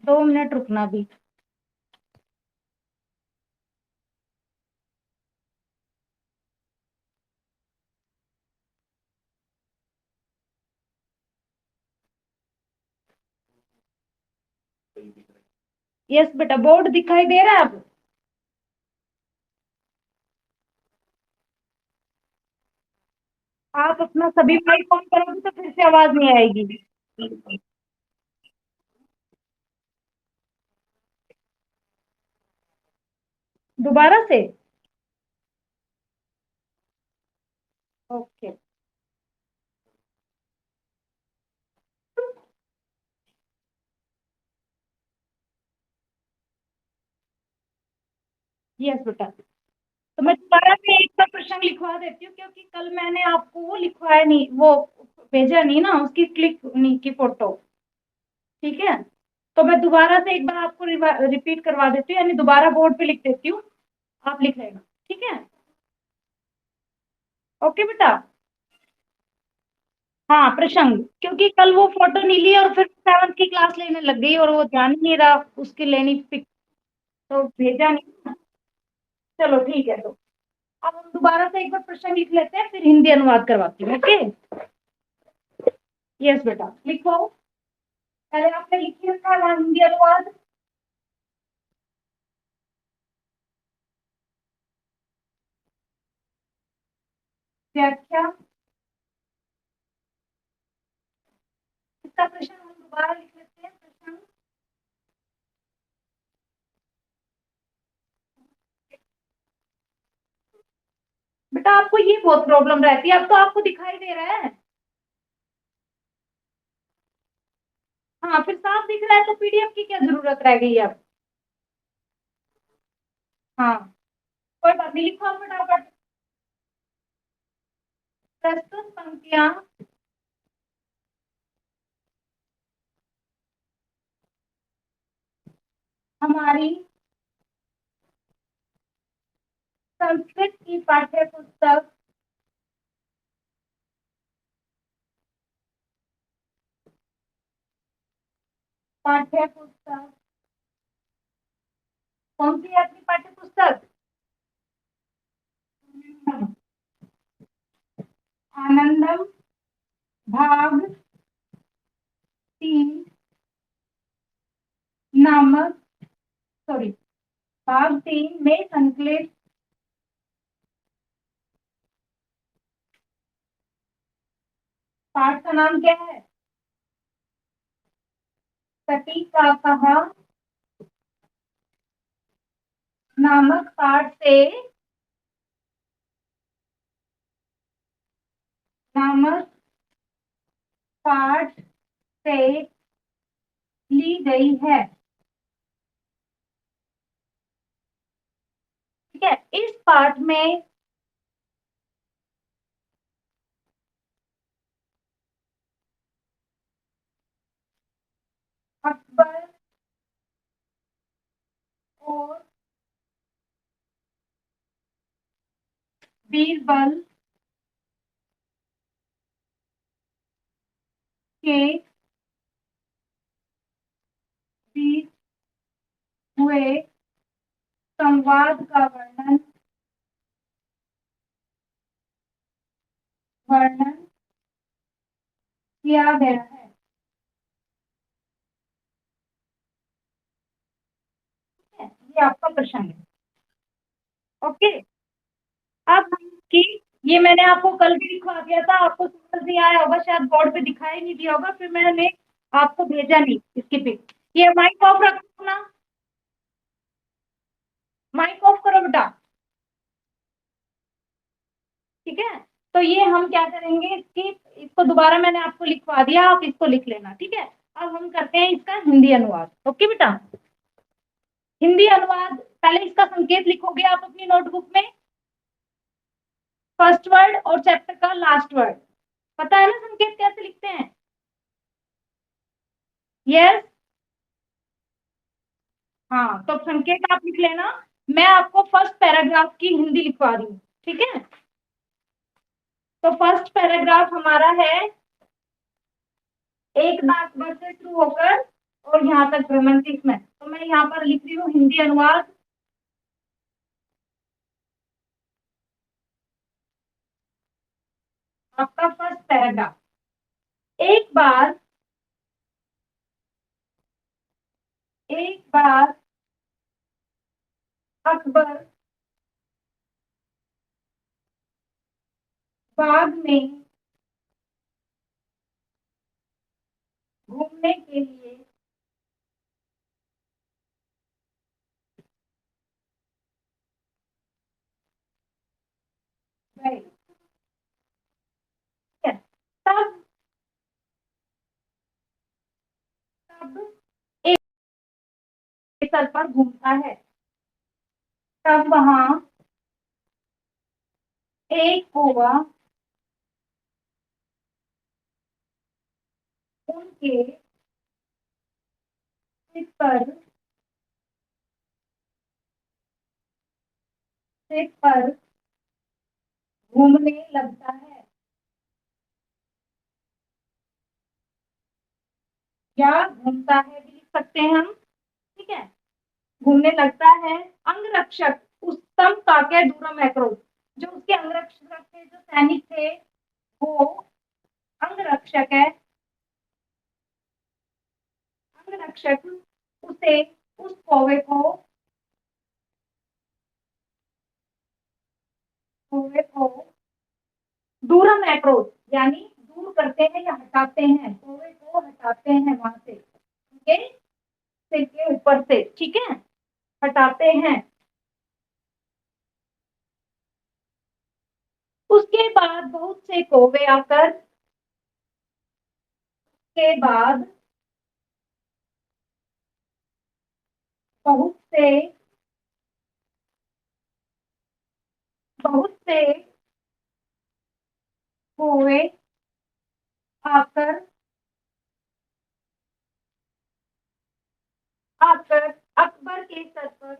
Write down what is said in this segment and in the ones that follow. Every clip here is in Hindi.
2 मिनट रुकना भी। यस बेटा, बोर्ड दिखाई दे रहा है अब? आप अपना सभी माइक ऑन करोगे तो फिर से आवाज नहीं आएगी। दोबारा से। ओके। यस बेटा। तो मैं दोबारा से एक बार प्रश्न लिखवा देती हूँ, क्योंकि कल मैंने आपको वो लिखवाया नहीं, वो भेजा नहीं ना, उसकी क्लिक नहीं की फोटो। ठीक है। तो मैं दोबारा से एक बार आपको रिपीट करवा देती हूँ, यानी दोबारा बोर्ड पे लिख देती हूँ, आप लिख लेना। ठीक है। ओके बेटा। हाँ, प्रसंग, क्योंकि कल वो फोटो नहीं ली और फिर 7th की क्लास लेने लग गई और वो ध्यान ही नहीं रहा उसकी लेनी पिक, तो भेजा नहीं। चलो ठीक है, तो अब हम दोबारा से एक बार प्रश्न लिख लेते हैं, फिर हिंदी अनुवाद करवाती हूँ। ओके। यस बेटा, लिखो। पहले आपने लिखी रखा है वहाँ हिंदी अनुवाद। व्याख्या। इसका प्रश्न हम दोबारा लिख लेते हैं, प्रश्न। बेटा आपको ये बहुत प्रॉब्लम रहती है, अब तो आपको दिखाई दे रहा है। हाँ, फिर साफ दिख रहा है तो पीडीएफ की क्या जरूरत रह गई अब। हाँ, कोई बात नहीं, लिखो फटाफट। प्रस्तुत पंक्तियां हमारी संस्कृत की पाठ्य पुस्तक पाठ्य पुस्तक कौन सी है अपनी पाठ्य पुस्तक? आनंदम, भाग 3 नामक, सॉरी, भाग 3 में संकलित पाठ का नाम क्या है? सती का कहा नामक पाठ से, नामक पाठ से ली गई है। ठीक है, इस पाठ में अकबर और बीरबल के बीच हुए संवाद का वर्णन वर्णन किया गया है। ठीक है, ये आपका प्रश्न है। ओके। अब हम की, ये मैंने आपको कल भी लिखवा दिया था, आपको समझ नहीं आया होगा, शायद बोर्ड पे दिखाई नहीं दिया होगा, फिर मैंने आपको भेजा नहीं इसकी पिक। ये माइक ऑफ रखो ना, माइक ऑफ करो बेटा। ठीक है। तो ये हम क्या करेंगे, इसकी, इसको दोबारा मैंने आपको लिखवा दिया, आप इसको लिख लेना। ठीक है। अब हम करते हैं इसका हिंदी अनुवाद। ओके बेटा। हिंदी अनुवाद, पहले इसका संकेत लिखोगे आप अपनी नोटबुक में, फर्स्ट वर्ड और चैप्टर का लास्ट वर्ड। पता है ना संकेत कैसे लिखते हैं? यस। हाँ, तो संकेत आप लिख लेना। मैं आपको फर्स्ट पैराग्राफ की हिंदी लिखवा रही हूँ। ठीक है। तो फर्स्ट पैराग्राफ हमारा है, एक दांत ब से शुरू होकर और यहाँ तक भ्रमंती में, तो मैं यहाँ पर लिख रही हूँ हिंदी अनुवाद। आपका फर्स्ट पैराग्राफ। एक बार अकबर बाग में घूमने के लिए गए। तब तब एक सर पर घूमता है। तब वहां एक कौवा उनके सिर पर घूमने लगता है, या घूमता है भी लिख सकते हैं हम। ठीक है, घूमने लगता है। अंगरक्षक उत्तम काके दूरम एक्रोध, जो उसके अंगरक्षक थे, जो सैनिक थे, वो अंगरक्षक है। अंगरक्षक उसे उस कौवे को दूरम एक्रोध यानी दूर करते हैं या हटाते हैं, कौवे को हटाते हैं वहां से, उनके सिर के ऊपर से। ठीक है, हटाते हैं। उसके बाद बहुत से कौवे आकर के बाद बहुत से बहुत से कौवे आकर आकर अकबर के सर पर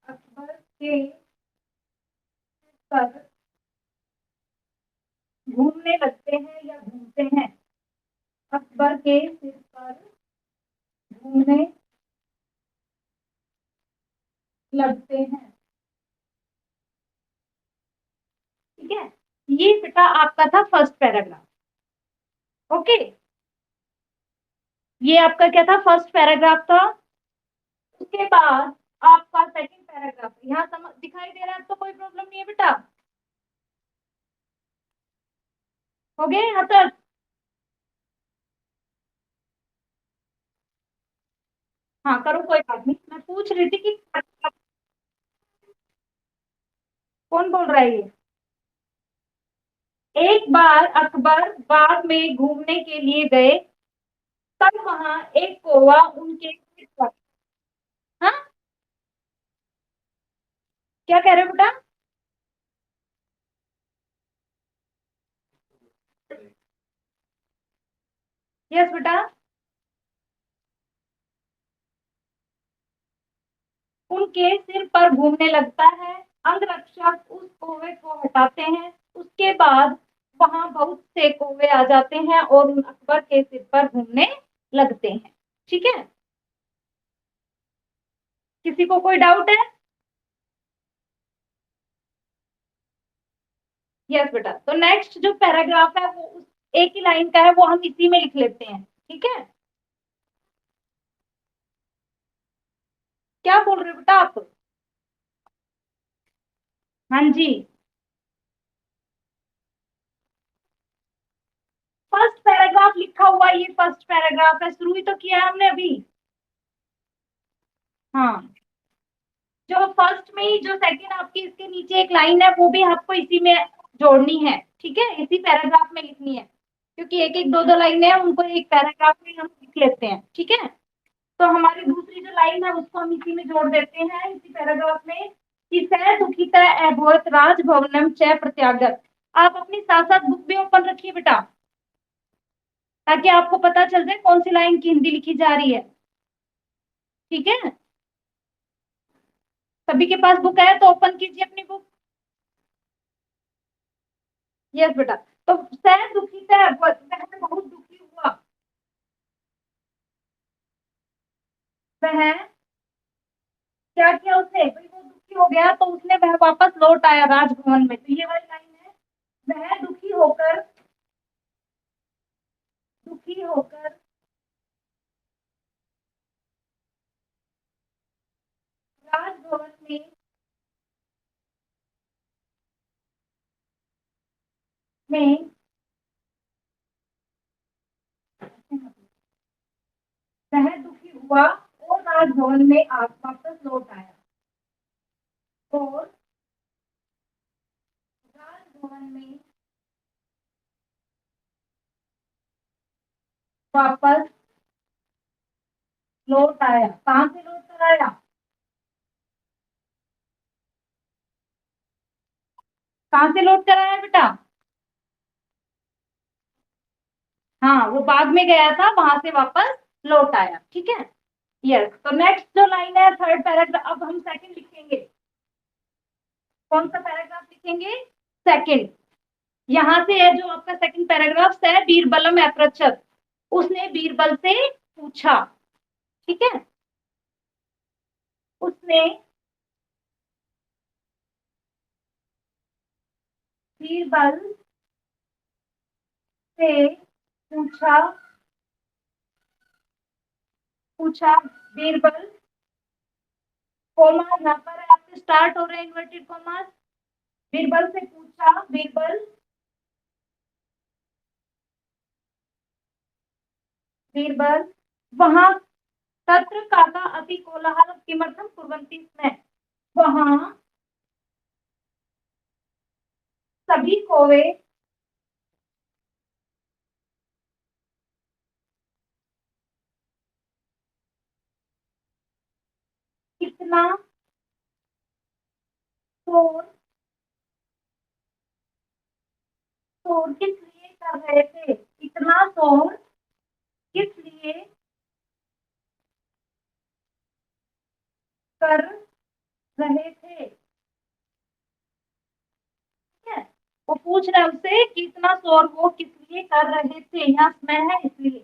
अकबर के पर घूमने लगते हैं या घूमते हैं। अकबर के सिर पर घूमने लगते हैं। ठीक है, ये बेटा आपका था फर्स्ट पैराग्राफ। ओके, ये आपका क्या था, फर्स्ट पैराग्राफ था। उसके बाद आपका सेकंड पैराग्राफ यहाँ दिखाई दे रहा है तो कोई प्रॉब्लम नहीं है बेटा। हो गया यहाँ तक। हाँ करो, कोई बात नहीं, मैं पूछ रही थी कि कौन बोल रहा है ये। एक बार अकबर बाग में घूमने के लिए गए, तब वहां एक कौवा उनके सिर पर। हाँ, क्या कह रहे हो बेटा। यस बेटा, उनके सिर पर घूमने लगता है। अंगरक्षक उस कौवे को हटाते हैं। उसके बाद वहां बहुत से कौवे आ जाते हैं और उन अकबर के सिर पर घूमने लगते हैं। ठीक है, किसी को कोई डाउट है। यस बेटा, तो नेक्स्ट जो पैराग्राफ है वो उस एक ही लाइन का है, वो हम इसी में लिख लेते हैं। ठीक है, क्या बोल रहे हो बेटा आप। हाँ जी, फर्स्ट पैराग्राफ लिखा हुआ, ये फर्स्ट पैराग्राफ है, शुरू ही तो किया है हमने अभी। हाँ, जो फर्स्ट में ही जो सेकंड आपकी इसके नीचे एक लाइन है, वो भी आपको इसी में जोड़नी है। ठीक है, इसी पैराग्राफ में लिखनी है, क्योंकि एक एक दो दो लाइनें हैं, उनको एक पैराग्राफ में हम लिख लेते हैं। ठीक है, तो हमारी दूसरी जो लाइन है उसको हम इसी में जोड़ देते हैं, इसी पैराग्राफ में, कि सह दुखिता अभवत राजभवनम च प्रत्यागत। आप अपनी साथ साथ बुक भी ओपन रखिए बेटा, ताकि आपको पता चल जाए कौन सी लाइन की हिंदी लिखी जा रही है। ठीक है, सभी के पास बुक है तो ओपन कीजिए अपनी बुक। यस बेटा, तो सह दुखिता अभवत, वह बहुत दुखी हुआ। वह क्या किया उसने, भाई वो दुखी हो गया तो उसने वह वापस लौट आया राजभवन में, तो ये वाली लाइन है। वह दुखी होकर राजभवन में वह दुखी हुआ और राजभवन में वापस लौट आया, और राजभवन में वापस लौट आया। कहाँ से लौट कर आया? कहाँ से लौट कर आया बेटा? हाँ, वो बाग में गया था, वहां से वापस लौट आया। ठीक है। यस, तो नेक्स्ट जो लाइन है, थर्ड पैराग्राफ, अब हम सेकंड लिखेंगे। कौन सा पैराग्राफ लिखेंगे? सेकंड। यहाँ से है जो आपका सेकंड पैराग्राफ है, बीरबलम अपृच्छत, उसने बीरबल से पूछा। ठीक है। उसने बीरबल से पूछा पूछा बीरबल, कोमा यहाँ पर आपसे स्टार्ट हो रहे हैं इन्वर्टेड कॉमास। बीरबल से पूछा, बीरबल वहां तत्र काका अति कोलाहल किमर्थम कुर्वन्ति स्म, वहां सभी कौवे कितना शोर शोर किस लिए कर रहे थे, इतना शोर किस लिए कर रहे थे। ठीक है। वो पूछ रहे उससे कि इतना शोर वो किस लिए कर रहे थे, यहाँ मैं है इसलिए,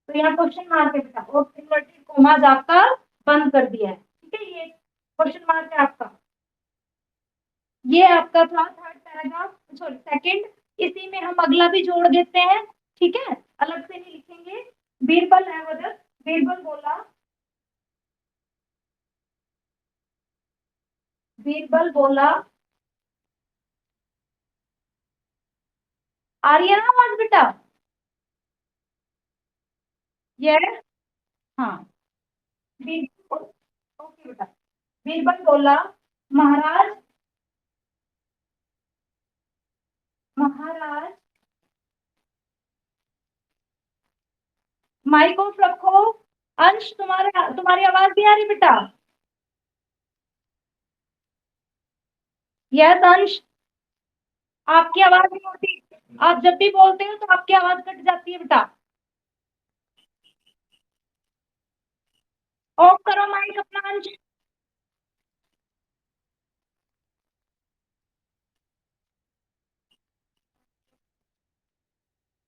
तो यहाँ क्वेश्चन मार्क है बेटा, और इन्वर्टेड कॉमास आपका बंद कर दिया है। ठीक है, ये क्वेश्चन मार्क है आपका। ये आपका था थर्ड पैराग्राफ, सॉरी सेकंड। इसी में हम अगला भी जोड़ देते हैं। ठीक है, अलग से नहीं लिखेंगे। बीरबल है वजह, बीरबल बोला, बीरबल बोला, आ रही है ना आवाज बेटा? ये हाँ, बीरबल, ओके बेटा। बीरबल बोला, महाराज, महाराज माइक ऑफ रखो। अंश, तुम्हारी आवाज भी आ रही बेटा? यस अंश, आपकी आवाज नहीं होती, आप जब भी बोलते हो तो आपकी आवाज कट जाती है बेटा। ऑफ करो माइक अपना अंश।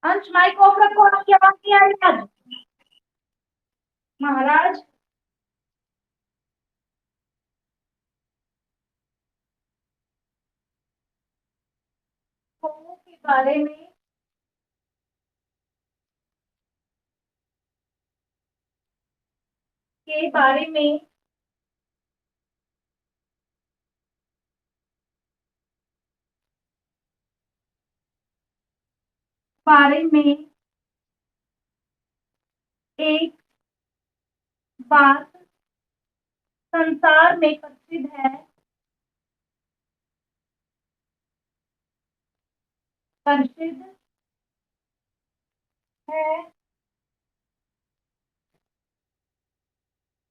अंश माइक ऑफ रखो, आपकी आवाज नहीं आ रही आज। महाराज कौओं के बारे में एक बात संसार में प्रसिद्ध है।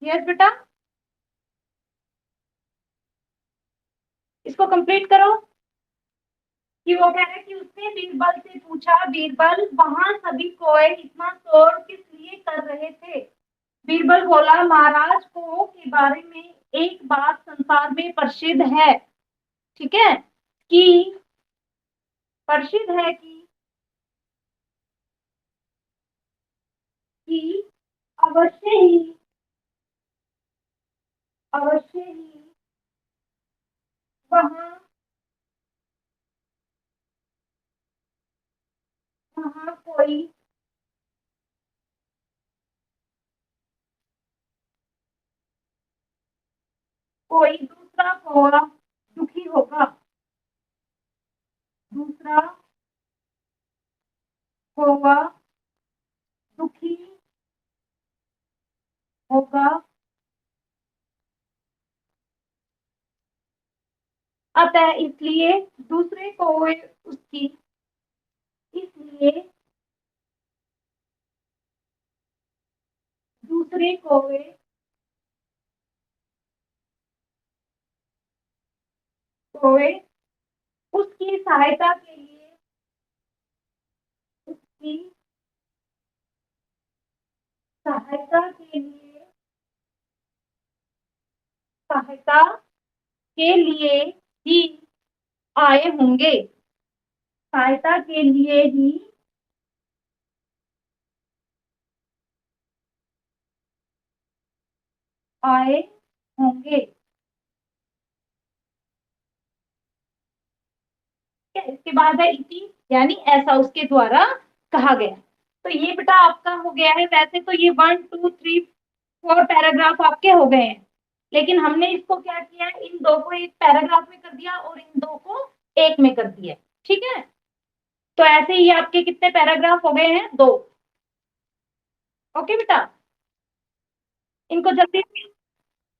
यस बेटा, इसको कंप्लीट करो। कि वो कह रहा है कि उसने बीरबल से पूछा, बीरबल वहां सभी कोय इतना शोर किस लिए कर रहे थे। बीरबल बोला, महाराज को के बारे में एक बात संसार में प्रसिद्ध है। ठीक है, कि प्रसिद्ध है कि अवश्य ही अवश्य ही वहाँ वहाँ कोई दूसरा कौवा दुखी होगा। दूसरा कौवा दुखी होगा। अतः इसलिए दूसरे कौवे उसकी इसलिए दूसरे कौवे उसकी सहायता के लिए उसकी सहायता के लिए सहायता के लिए ही आए होंगे। सहायता के लिए ही आए होंगे। इसके बाद है इति, यानी ऐसा उसके द्वारा कहा गया। तो ये बेटा आपका हो गया है। वैसे तो ये 1 2 3 4 पैराग्राफ आपके हो गए हैं, लेकिन हमने इसको क्या किया है, इन दो को एक पैराग्राफ में कर दिया और इन दो को एक में कर दिया। ठीक है, तो ऐसे ही आपके कितने पैराग्राफ हो गए हैं, 2। ओके बेटा, इनको जल्दी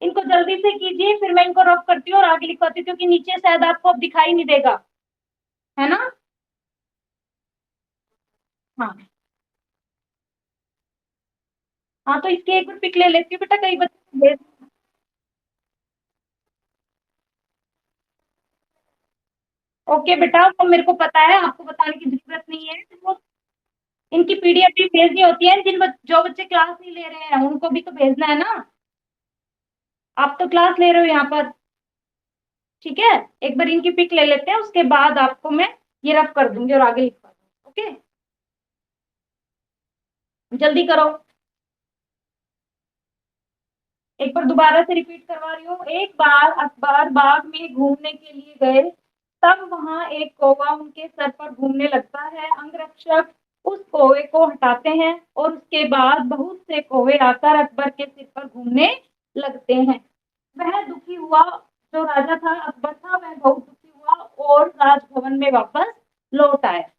इनको जल्दी से कीजिए, फिर मैं इनको रफ करती हूँ और आगे लिखवाती हूँ, क्योंकि नीचे शायद आपको अब दिखाई नहीं देगा, है ना। हाँ हाँ, तो इसकी एक बार पिक ले लेती हूँ बेटा, कई बच्चे भेज। ओके बेटा, तो मेरे को पता है, आपको बताने की जरूरत नहीं है। तो वो इनकी पीडीएफ भी भेजनी होती है, जो बच्चे क्लास नहीं ले रहे हैं उनको भी तो भेजना है ना। आप तो क्लास ले रहे हो यहाँ पर। ठीक है, एक बार इनकी पिक ले लेते हैं, उसके बाद आपको मैं ये रफ कर दूंगी और आगे लिखवा दूंगी। ओके, जल्दी करो। एक बार दोबारा से रिपीट करवा रही हूँ। एक बार अकबर बाग में घूमने के लिए गए, तब वहां एक कौवा उनके सर पर घूमने लगता है। अंगरक्षक उस कौवे को हटाते हैं और उसके बाद बहुत से कौवे आकर अकबर के सिर पर घूमने लगते हैं। वह दुखी हुआ, जो राजा था अकबर था, वह बहुत दुखी हुआ और राजभवन में वापस लौट आया।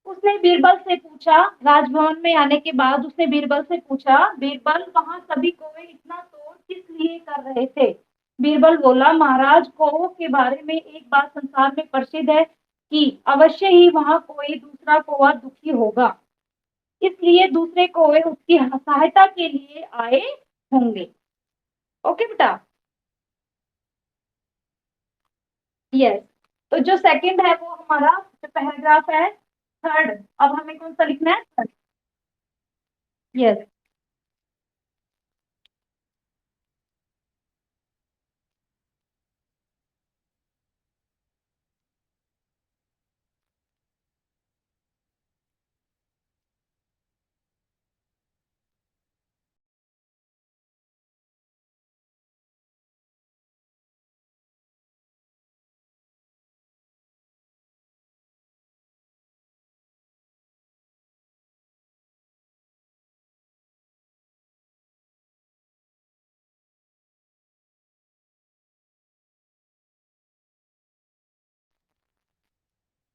उसने बीरबल से पूछा, राजभवन में आने के बाद उसने बीरबल से पूछा, बीरबल वहां सभी कौवे इतना शोर किस लिए कर रहे थे। बीरबल बोला, महाराज, कौवों के बारे में एक बात संसार में प्रसिद्ध है कि अवश्य ही वहां कोई दूसरा कौवा दुखी होगा, इसलिए दूसरे कौवे उसकी सहायता के लिए आए होंगे। ओके बेटा। यस, तो जो सेकंड है वो हमारा जो पैराग्राफ है, थर्ड, अब हमें कौन सा लिखना है। यस।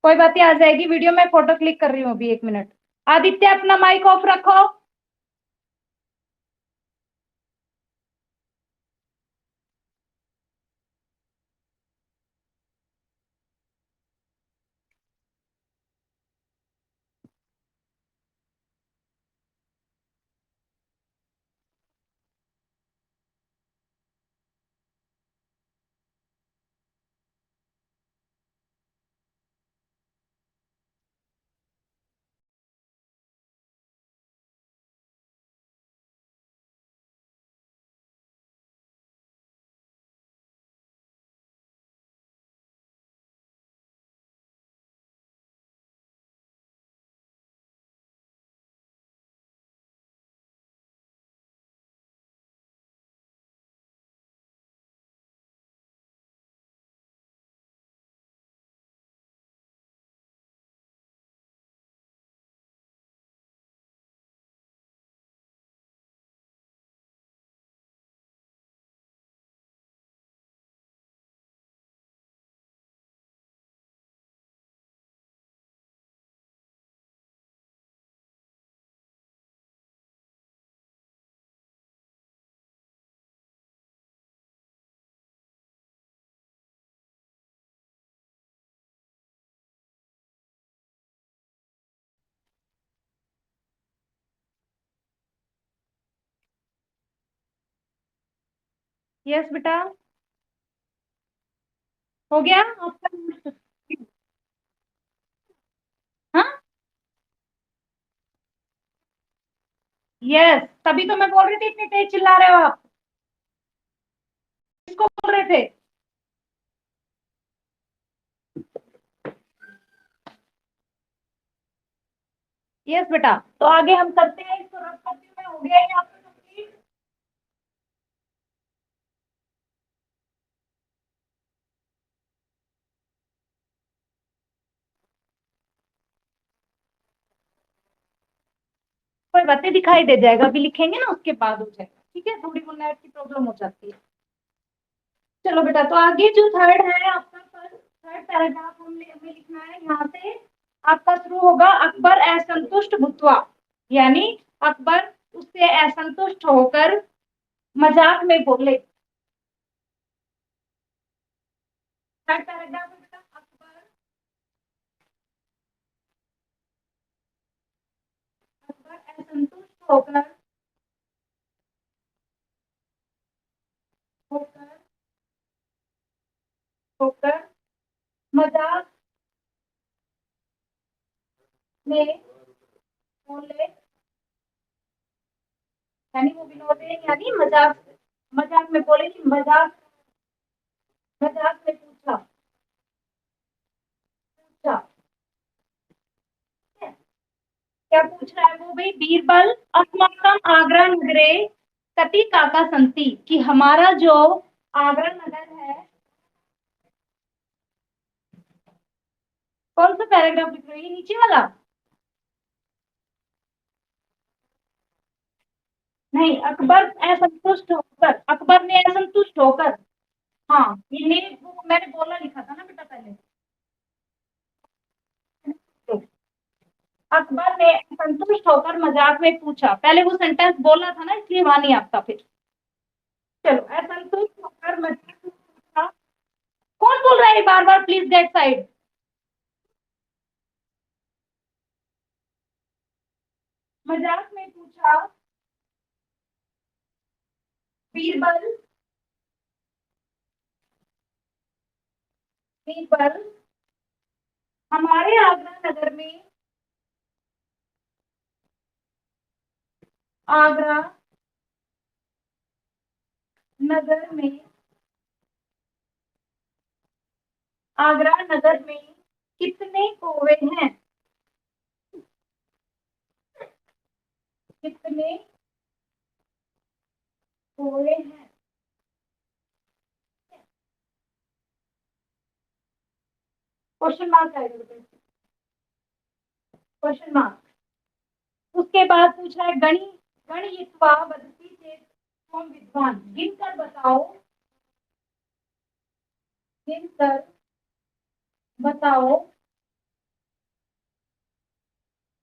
कोई बात नहीं, आ जाएगी वीडियो में, फोटो क्लिक कर रही हूँ अभी, 1 मिनट। आदित्य अपना माइक ऑफ रखो। यस बेटा, हो गया आपका? हाँ, यस, तभी तो मैं बोल रही थी इतनी तेज चिल्ला रहे हो आप। किसको बोल रहे थे? यस बेटा, तो आगे हम करते हैं, इसको रब करती हूँ मैं, हो गया ये आपका कंप्लीट। कोई बातें दिखाई दे जाएगा, अभी लिखेंगे ना उसके बाद हो जाएगा, ठीक है, थोड़ी वो नेट की प्रॉब्लम हो जाती है। चलो बेटा, तो आगे जो थर्ड है आपका, थर्ड पैराग्राफ हमें लिखना है यहाँ से। आपका शुरू होगा, अकबर असंतुष्ट भुतवा, यानी अकबर उससे असंतुष्ट होकर मजाक में बोले। थर्ड पैराग्राफ में बेटा, अकबर अकबर असंतुष्ट होकर होकर होकर मजाक में बोले, यानी वो विनोदे, यानी मजाक, मजाक में बोले कि मजाक, मजाक में पूछा, पूछा, क्या पूछ रहा है वो भाई, बीरबल अस्माकम आगरा नगरे कति काका संति, कि हमारा जो आगरा नगर है। कौन सा पैराग्राफ लिख रही है, नीचे वाला? नहीं, अकबर असंतुष्ट होकर, अकबर ने असंतुष्ट होकर। हाँ, ये मेरे वो मैंने बोला लिखा था ना बेटा पहले। तो अकबर ने संतुष्ट होकर मजाक में पूछा, पहले वो सेंटेंस बोलना था ना, इसलिए वहां नहीं आता फिर। चलो, असंतुष्ट होकर मजाक में पूछा। कौन बोल रहा है बार बार, प्लीज गेट साइड। मजाक में पूछा, बीरबल, बीरबल हमारे आगरा नगर में, आगरा नगर में, आगरा नगर में कितने कौवे हैं, कितने कौवे हैं। क्वेश्चन मार्क आएगा, क्वेश्चन मार्क। उसके बाद पूछा है, गणि गणित्वा वदति चेत त्वं विद्वान, गिनकर बताओ, गिनकर बताओ,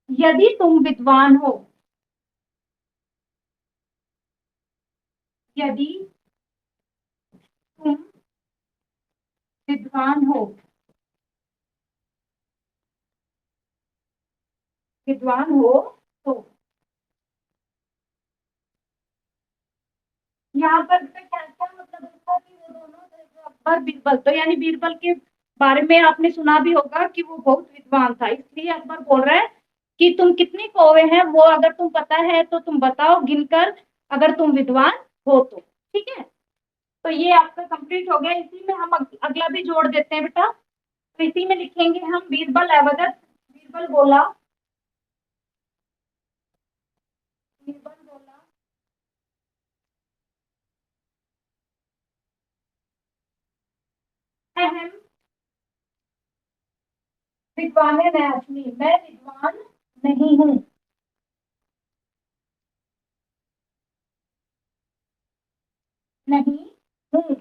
यदि तुम विद्वान हो, यदि तुम विद्वान हो, विद्वान हो तो। यहाँ पर क्या क्या मतलब उसका, कि वो दोनों जो अकबर बीरबल, तो यानी बीरबल के बारे में आपने सुना भी होगा कि वो बहुत विद्वान था, इसलिए अकबर बोल रहा है कि तुम कितने कौवे हैं, वो अगर तुम पता है तो तुम बताओ गिनकर, अगर तुम विद्वान हो तो। ठीक है, तो ये आपका कंप्लीट हो गया। इसी में हम अगला भी जोड़ देते हैं बेटा, तो इसी में लिखेंगे हम, बीरबल अवदत, बीरबल बोला, बीरबल बोला, अहम विद्वान मैं असली, मैं विद्वान नहीं हूँ, नहीं हूँ,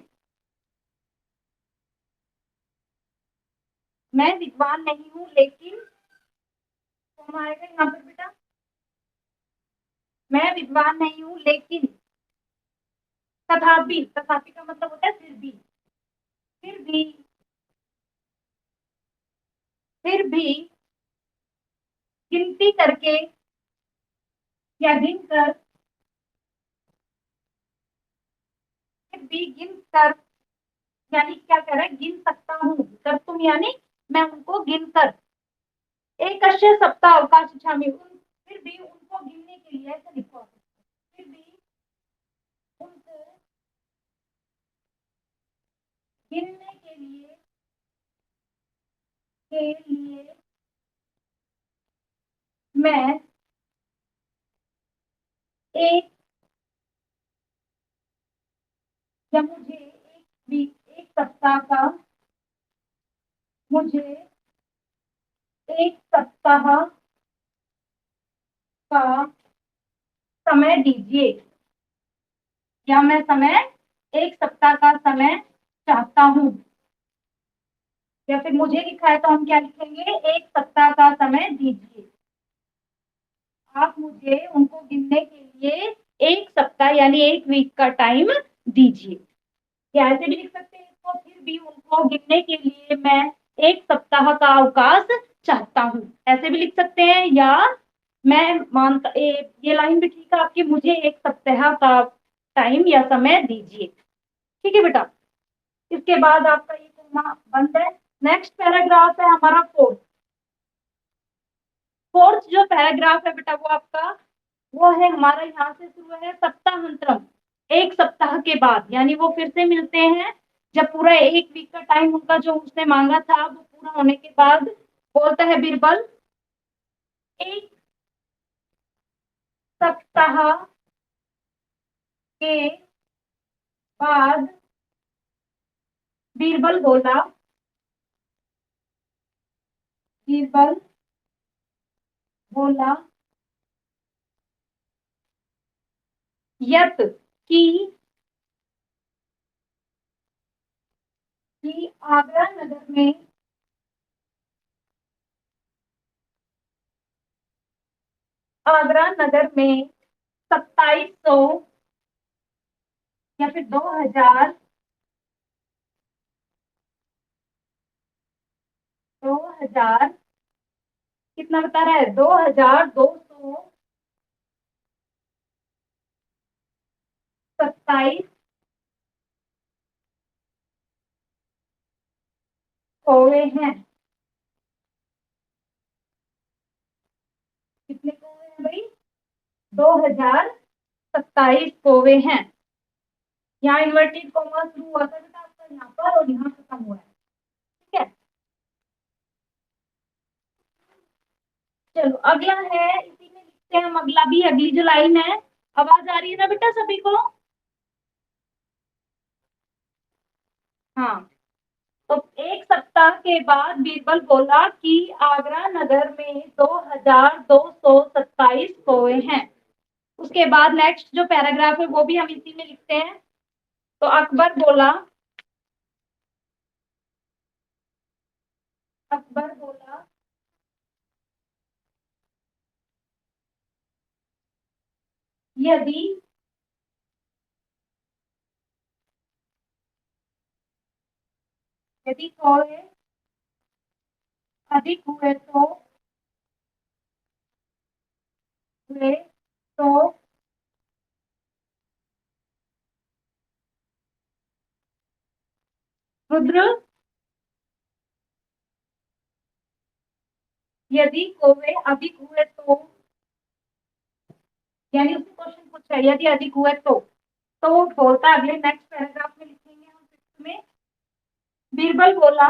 मैं विद्वान नहीं हूँ लेकिन, कौन आएगा यहाँ पर बेटा, मैं विद्वान नहीं हूँ लेकिन, तथापि, तथापि का मतलब होता है फिर भी, फिर भी, फिर भी गिनती करके या गिन कर, भी गिन कर, यानी क्या कह रहा है, गिन सकता हूँ, कर तुम यानी मैं उनको गिन कर, एक सप्ताह अवकाश इच्छामि, फिर भी उनको गिनने के लिए, ऐसे लिखो, फिर भी उनको गिनने के लिए मैं एक, या मुझे एक वीक, एक सप्ताह का, मुझे एक सप्ताह का समय दीजिए, या मैं समय, एक सप्ताह का समय चाहता हूँ, या फिर मुझे लिखा है तो हम क्या लिखेंगे, एक सप्ताह का समय दीजिए, आप मुझे उनको गिनने के लिए एक सप्ताह यानी एक वीक का टाइम दीजिए, या ऐसे भी लिख सकते हैं इसको, फिर भी उनको गिनने के लिए मैं एक सप्ताह का अवकाश चाहता हूँ, ऐसे भी लिख सकते हैं, या मैं मानता, ये लाइन भी ठीक है आपकी, मुझे एक सप्ताह का टाइम या समय दीजिए। ठीक है बेटा, इसके बाद आपका ये कोमा बंद है। नेक्स्ट पैराग्राफ है हमारा फोर्थ। फोर्थ जो पैराग्राफ है बेटा वो आपका, वो है हमारा, यहाँ से शुरू है सप्ताहांतरम, एक सप्ताह के बाद, यानी वो फिर से मिलते हैं जब पूरा एक वीक का टाइम उनका जो उसने मांगा था वो पूरा होने के बाद, बोलता है बीरबल, एक सप्ताह के बाद बीरबल बोला, बीरबल बोला, यत कि आगरा नगर में, आगरा नगर में 2700 या फिर 2000, 2000 कितना बता रहा है, 2227 कौवे हैं। कितने कौवे हैं भाई, 2027 कौवे हैं। यहाँ इन्वर्टेड कॉमा शुरू हुआ था बेटा आपका यहाँ पर, और यहाँ खत्म हुआ है। ठीक है, चलो अगला है, इसी में लिखते हैं हम अगला भी, अगली जो लाइन है। आवाज आ रही है ना बेटा सभी को? हाँ, तो एक सप्ताह के बाद बीरबल बोला कि आगरा नगर में 2227 कौवे हैं। उसके बाद नेक्स्ट जो पैराग्राफ है वो भी हम इसी में लिखते हैं। तो अकबर बोला, अकबर बोला, यदि, यदि कौवे अधिक हुए तो, हुए तो रुद्र, यदि कौवे अधिक हुए तो, यानी उसने क्वेश्चन पूछा है, यदि अधिक हुए तो वो बोलता है, अगले नेक्स्ट पैराग्राफ में लिखेंगे हम फिफ्थ में, बीरबल बोला,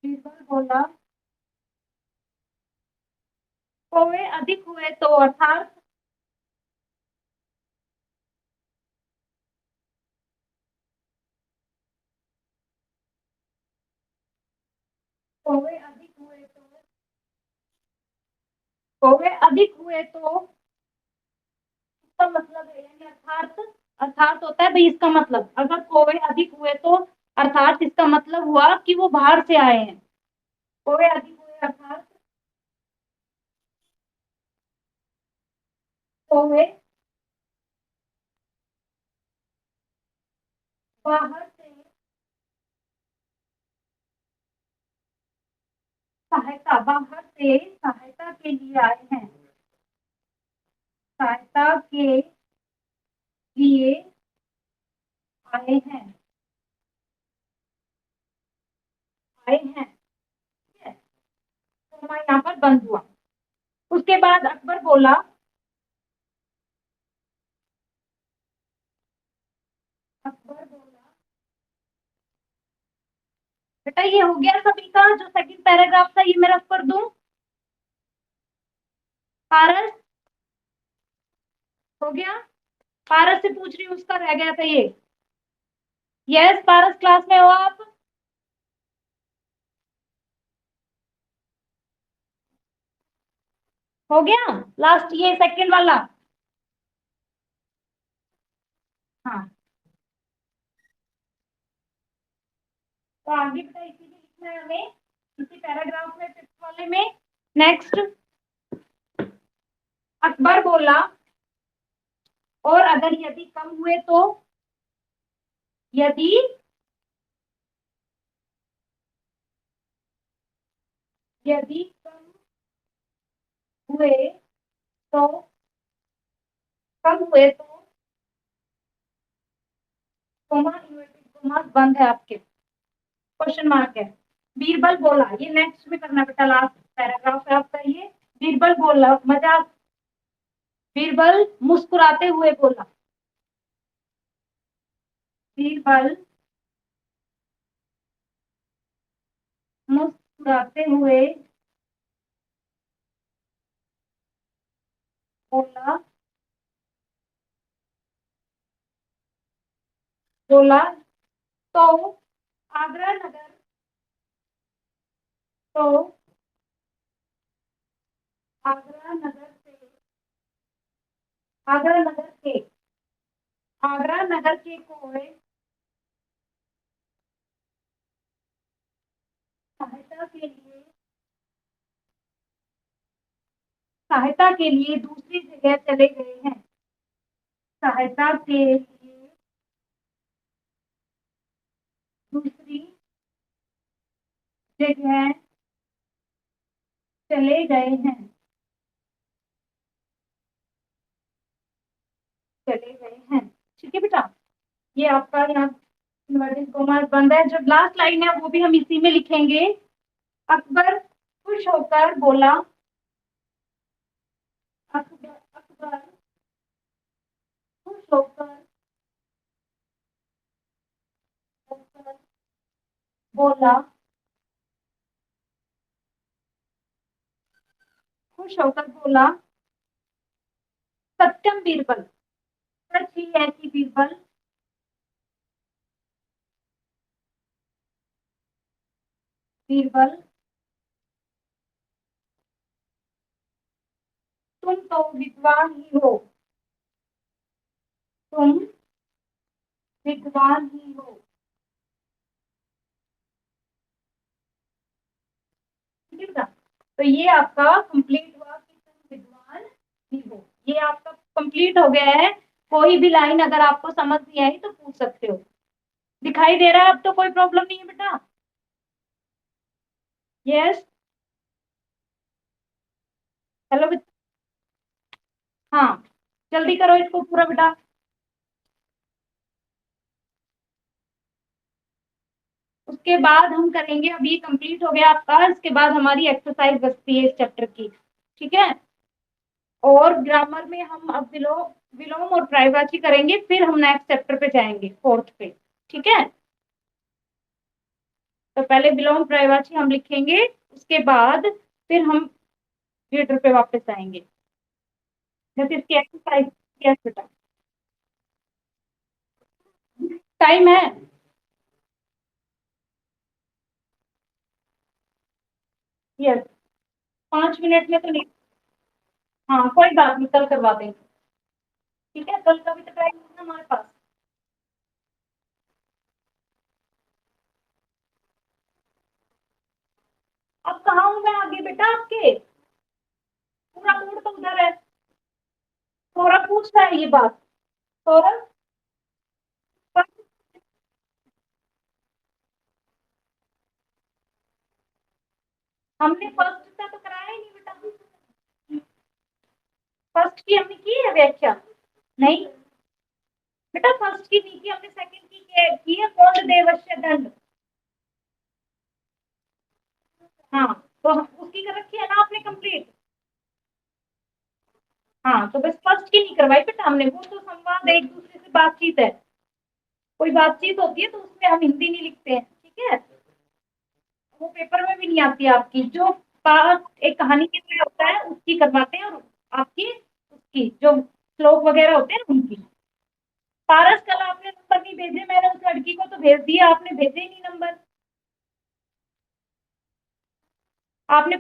बीरबल बोला, कौवे अधिक हुए तो, अर्थात कौवे अधिक हुए तो, कौवे अधिक हुए तो इसका मतलब है, यानी अर्थात, अर्थात होता है भाई इसका मतलब, अगर कौवे अधिक हुए तो अर्थात इसका मतलब हुआ कि वो बाहर से आए हैं। कौवे अधिक हुए अर्थात कौवे बाहर से सहायता, बाहर से सहायता के लिए आए हैं, सहायता के लिए आए हैं, आए हैं, ठीक है। तो हमारा यहाँ पर बंद हुआ। उसके बाद अकबर बोला, अकबर बोला, बेटा ये हो गया सभी का, जो सेकंड पैराग्राफ था ये मैं रफ कर दूं। पारस हो गया। पारस से पूछ रही हूँ, उसका रह गया था ये। यस पारस, क्लास में हो आप? हो गया लास्ट ये सेकंड वाला। हाँ, तो आगे बेटा इसी में लिखना है हमें, इसी पैराग्राफ में, फिफ्थ वाले में। नेक्स्ट, अकबर बोला, और अगर यदि कम हुए तो, यदि यदि कम हुए तो, कम हुए तो, कोमा इन्वर्टेड कोमा बंद है आपके, क्वेश्चन मार्क है। बीरबल बोला, ये नेक्स्ट में करना बेटा, लास्ट पैराग्राफ है आपका ये। बीरबल बोला, मजाक, बीरबल मुस्कुराते हुए बोला, बीरबल मुस्कुराते हुए बोला, बोला तो आगरा नगर, तो आगरा नगर से, आगरा नगर के, आगरा नगर के कोई सहायता के लिए, सहायता के लिए दूसरी जगह चले गए हैं, सहायता के लिए दूसरी जगह चले गए हैं, चले गए हैं, ठीक है बेटा। ये आपका यहाँ इन्वर्टेड कॉमा बंद है। जो लास्ट लाइन है वो भी हम इसी में लिखेंगे। अकबर खुश होकर बोला, अकबर, अकबर खुश होकर, होकर बोला, खुश होकर बोला, सत्यम बीरबल, सच ही है कि बीरबल, बीरबल तुम तो विद्वान ही हो, तुम विद्वान ही हो, ठीक है बेटा। तो ये आपका कंप्लीट हुआ कि तुम विद्वान ही हो, ये आपका कंप्लीट हो गया है। कोई भी लाइन अगर आपको समझ नहीं आई तो पूछ सकते हो। दिखाई दे रहा है अब तो, कोई प्रॉब्लम नहीं है बेटा? Yes, hello. हाँ, जल्दी करो इसको पूरा बेटा। उसके बाद हम करेंगे, अब ये कंप्लीट हो गया आपका, इसके बाद हमारी एक्सरसाइज बचती है इस चैप्टर की, ठीक है। और ग्रामर में हम अब विलोम, विलोम और पर्यायवाची करेंगे, फिर हम नेक्स्ट चैप्टर पे जाएंगे, फोर्थ पे, ठीक है। तो पहले विलोम पर्यायवाची हम लिखेंगे, उसके बाद फिर हम रीडर पे वापस आएंगे। जैसे इसकी एक्सरसाइज, यस बेटा। टाइम है? यस, 5 मिनट में तो नहीं। हाँ कोई बात नहीं, कल करवा देंगे, ठीक है। कल का भी तो टाइम है ना हमारे पास। अब कहाँ हूँ मैं आगे बेटा आपके? पूरा मूड तो उधर है। सौरभ पूछ रहा है ये बात। सौरभ, हमने फर्स्ट का तो कराया ही नहीं बेटा। फर्स्ट की हमने की है व्याख्या? नहीं बेटा, फर्स्ट की नहीं की हमने, सेकंड की है, कौन देवश्य दंड। हाँ, तो उसकी कर रखी है ना आपने कंप्लीट। हाँ, तो बस फर्स्ट की नहीं करवाई बेटा हमने, वो तो संवाद एक दूसरे से बातचीत है, कोई बातचीत होती है तो उसमें हम हिंदी नहीं लिखते हैं, ठीक है। वो पेपर में भी नहीं आती है आपकी, जो पाठ एक कहानी के लिए होता है उसकी करवाते हैं, और आपकी उसकी जो श्लोक वगैरह होते हैं उनकी। पारस, कल आपने नंबर नहीं भेजे, मैंने उस लड़की को तो भेज दिया, आपने भेजे ही नहीं नंबर। आपने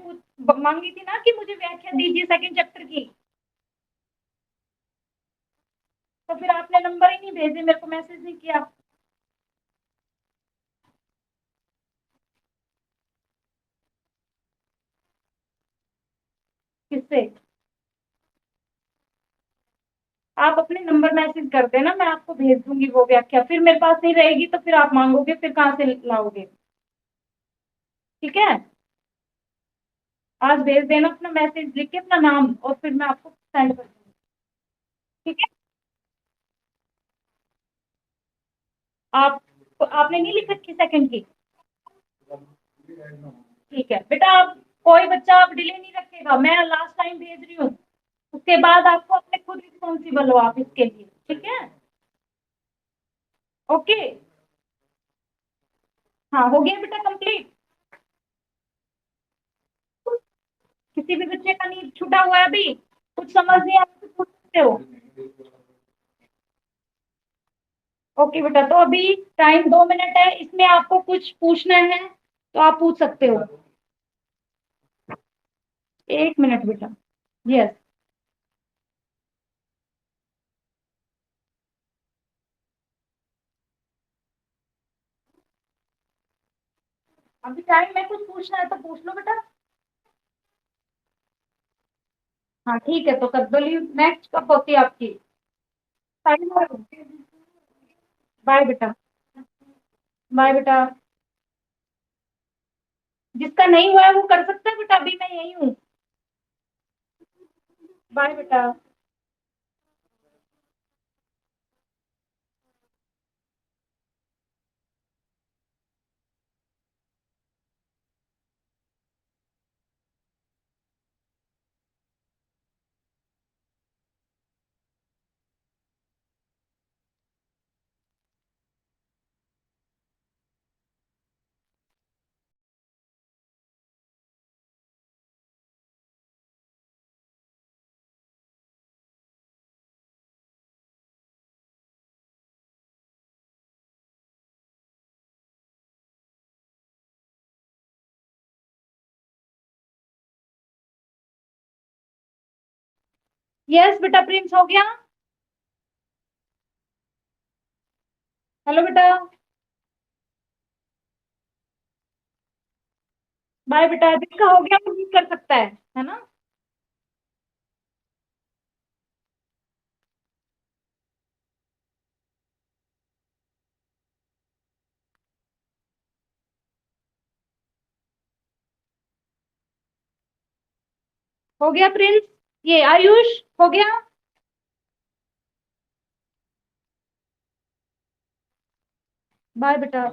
मांगी थी ना कि मुझे व्याख्या दीजिए सेकंड चैप्टर की, तो फिर आपने नंबर ही नहीं भेजे, मेरे को मैसेज नहीं किया। किससे? आप अपने नंबर मैसेज कर देना, मैं आपको भेज दूंगी वो व्याख्या, फिर मेरे पास नहीं रहेगी तो फिर आप मांगोगे, फिर कहाँ से लाओगे? ठीक है, आज भेज देना अपना मैसेज लिख के अपना नाम, और फिर मैं आपको सेंड कर दूंगी। ठीक है। आप, तो आपने नहीं लिख रखी सेकंड की? ठीक है बेटा, आप कोई बच्चा आप डिले नहीं रखेगा, मैं लास्ट टाइम भेज रही हूँ, उसके बाद आपको अपने खुद रिस्पॉन्सिबल हो आप इसके लिए, ठीक है। ओके। हाँ, हो गया बेटा कंप्लीट। किसी भी बच्चे का नहीं छूटा हुआ है अभी? कुछ समझ नहीं आया तो पूछ सकते हो। ओके बेटा, तो अभी टाइम 2 मिनट है, इसमें आपको कुछ पूछना है तो आप पूछ सकते हो। 1 मिनट बेटा। यस। अभी टाइम में कुछ पूछना है तो पूछ लो बेटा। हाँ ठीक है, तो कब्बली नेक्स्ट कब होती है आपकी? टाइम। बाय बेटा। बाय बेटा। जिसका नहीं हुआ है वो कर सकता है बेटा, अभी मैं यही हूँ। बाय बेटा। यस बेटा, प्रिंस हो गया। हेलो बेटा। बाय बेटा, जिसका हो गया वो भी कर सकता है ना? हो गया प्रिंस। ये आयुष हो गया। बाय बेटा।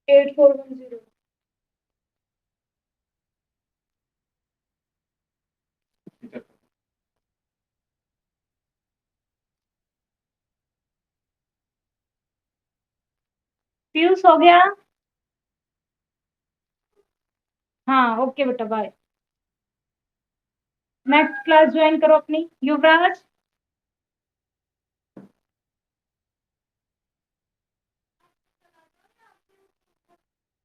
8410। पीयूष हो गया। हाँ ओके बेटा, बाय। नेक्स्ट क्लास ज्वाइन करो अपनी, युवराज।